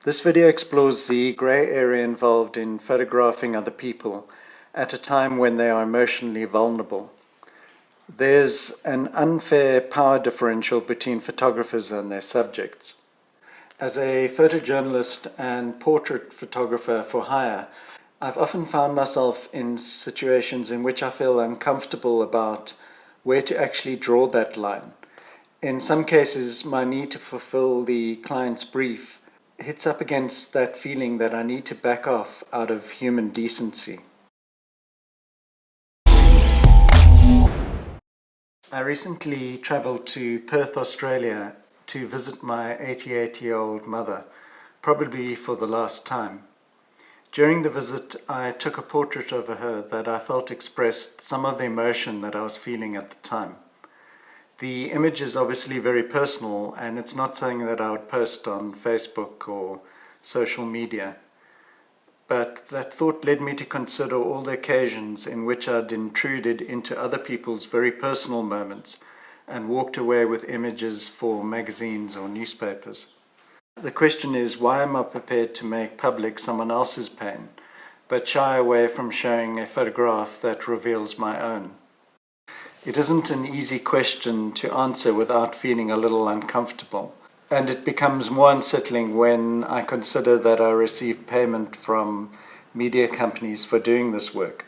This video explores the grey area involved in photographing other people at a time when they are emotionally vulnerable. There's an unfair power differential between photographers and their subjects. As a photojournalist and portrait photographer for hire, I've often found myself in situations in which I feel uncomfortable about where to actually draw that line. In some cases, my need to fulfill the client's brief hits up against that feeling that I need to back off out of human decency. I recently travelled to Perth, Australia to visit my 88-year-old mother, probably for the last time. During the visit, I took a portrait of her that I felt expressed some of the emotion that I was feeling at the time. The image is obviously very personal, and it's not something that I would post on Facebook or social media. But that thought led me to consider all the occasions in which I'd intruded into other people's very personal moments and walked away with images for magazines or newspapers. The question is, why am I prepared to make public someone else's pain, but shy away from showing a photograph that reveals my own? It isn't an easy question to answer without feeling a little uncomfortable, and it becomes more unsettling when I consider that I receive payment from media companies for doing this work.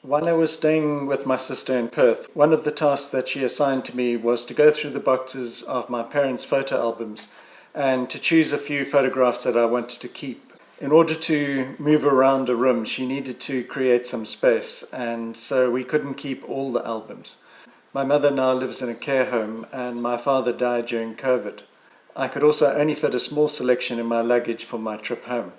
While I was staying with my sister in Perth, one of the tasks that she assigned to me was to go through the boxes of my parents' photo albums and to choose a few photographs that I wanted to keep. In order to move around a room, she needed to create some space, and so we couldn't keep all the albums. My mother now lives in a care home, and my father died during COVID. I could also only fit a small selection in my luggage for my trip home.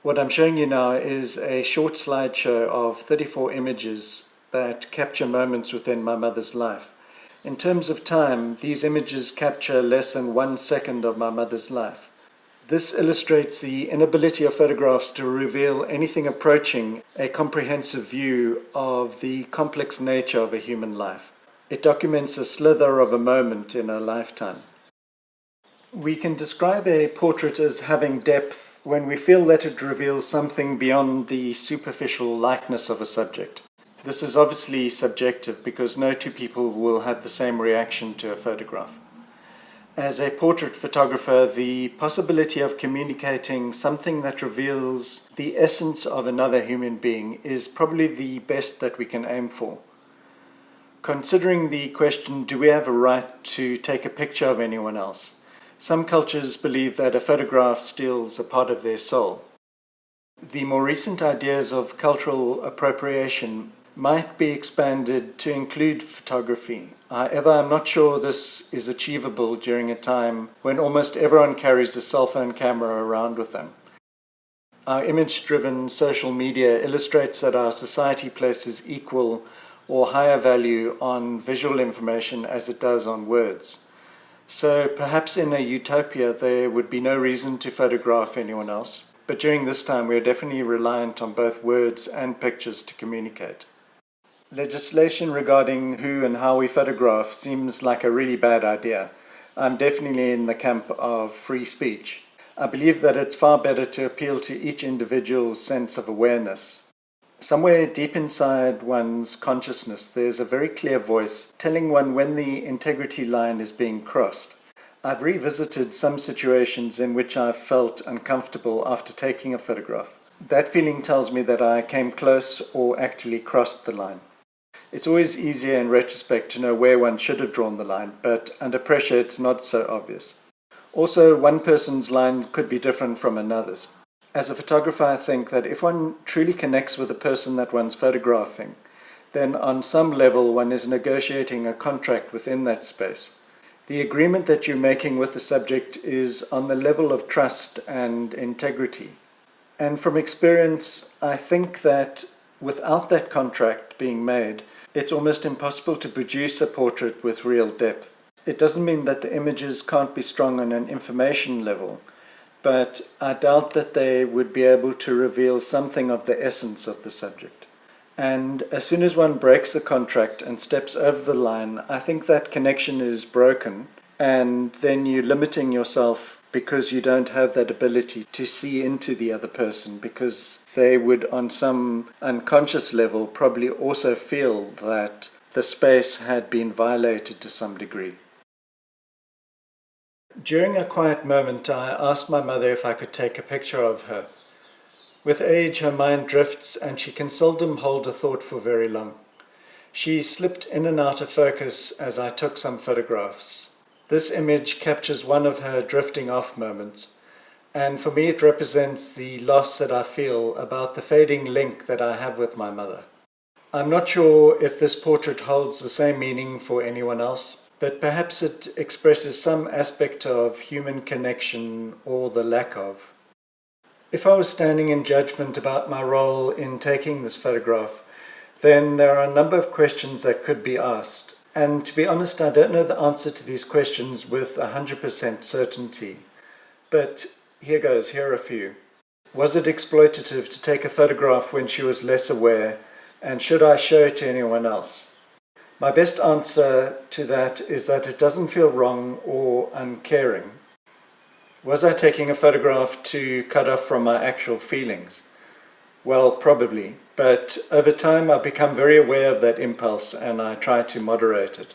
What I'm showing you now is a short slideshow of 34 images that capture moments within my mother's life. In terms of time, these images capture less than 1 second of my mother's life. This illustrates the inability of photographs to reveal anything approaching a comprehensive view of the complex nature of a human life. It documents a slither of a moment in a lifetime. We can describe a portrait as having depth when we feel that it reveals something beyond the superficial likeness of a subject. This is obviously subjective because no two people will have the same reaction to a photograph. As a portrait photographer, the possibility of communicating something that reveals the essence of another human being is probably the best that we can aim for. Considering the question, do we have a right to take a picture of anyone else? Some cultures believe that a photograph steals a part of their soul. The more recent ideas of cultural appropriation might be expanded to include photography. However, I'm not sure this is achievable during a time when almost everyone carries a cell phone camera around with them. Our image-driven social media illustrates that our society places equal or higher value on visual information as it does on words. So perhaps in a utopia there would be no reason to photograph anyone else, but during this time we are definitely reliant on both words and pictures to communicate. Legislation regarding who and how we photograph seems like a really bad idea. I'm definitely in the camp of free speech. I believe that it's far better to appeal to each individual's sense of awareness. Somewhere deep inside one's consciousness, there's a very clear voice telling one when the integrity line is being crossed. I've revisited some situations in which I've felt uncomfortable after taking a photograph. That feeling tells me that I came close or actually crossed the line. It's always easier in retrospect to know where one should have drawn the line, but under pressure it's not so obvious. Also, one person's line could be different from another's. As a photographer, I think that if one truly connects with the person that one's photographing, then on some level one is negotiating a contract within that space. The agreement that you're making with the subject is on the level of trust and integrity. And from experience, I think that without that contract being made, it's almost impossible to produce a portrait with real depth. It doesn't mean that the images can't be strong on an information level, but I doubt that they would be able to reveal something of the essence of the subject. And as soon as one breaks the contract and steps over the line, I think that connection is broken, and then you're limiting yourself because you don't have that ability to see into the other person, because they would on some unconscious level probably also feel that the space had been violated to some degree. During a quiet moment, I asked my mother if I could take a picture of her. With age, her mind drifts and she can seldom hold a thought for very long. She slipped in and out of focus as I took some photographs. This image captures one of her drifting off moments, and for me it represents the loss that I feel about the fading link that I have with my mother. I'm not sure if this portrait holds the same meaning for anyone else, but perhaps it expresses some aspect of human connection or the lack of. If I was standing in judgment about my role in taking this photograph, then there are a number of questions that could be asked. And to be honest, I don't know the answer to these questions with 100% certainty. But here are a few. Was it exploitative to take a photograph when she was less aware, and should I show it to anyone else? My best answer to that is that it doesn't feel wrong or uncaring. Was I taking a photograph to cut off from my actual feelings? Well, probably, but over time I've become very aware of that impulse and I try to moderate it.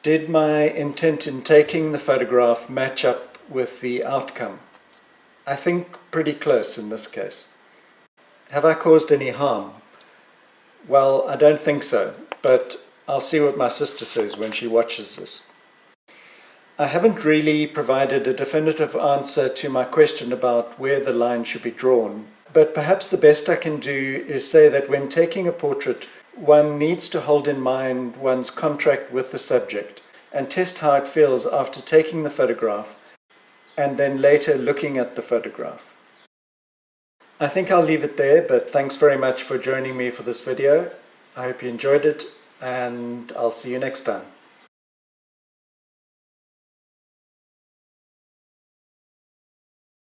Did my intent in taking the photograph match up with the outcome? I think pretty close in this case. Have I caused any harm? Well, I don't think so, but I'll see what my sister says when she watches this. I haven't really provided a definitive answer to my question about where the line should be drawn, but perhaps the best I can do is say that when taking a portrait, one needs to hold in mind one's contract with the subject and test how it feels after taking the photograph and then later looking at the photograph. I think I'll leave it there, but thanks very much for joining me for this video. I hope you enjoyed it, and I'll see you next time.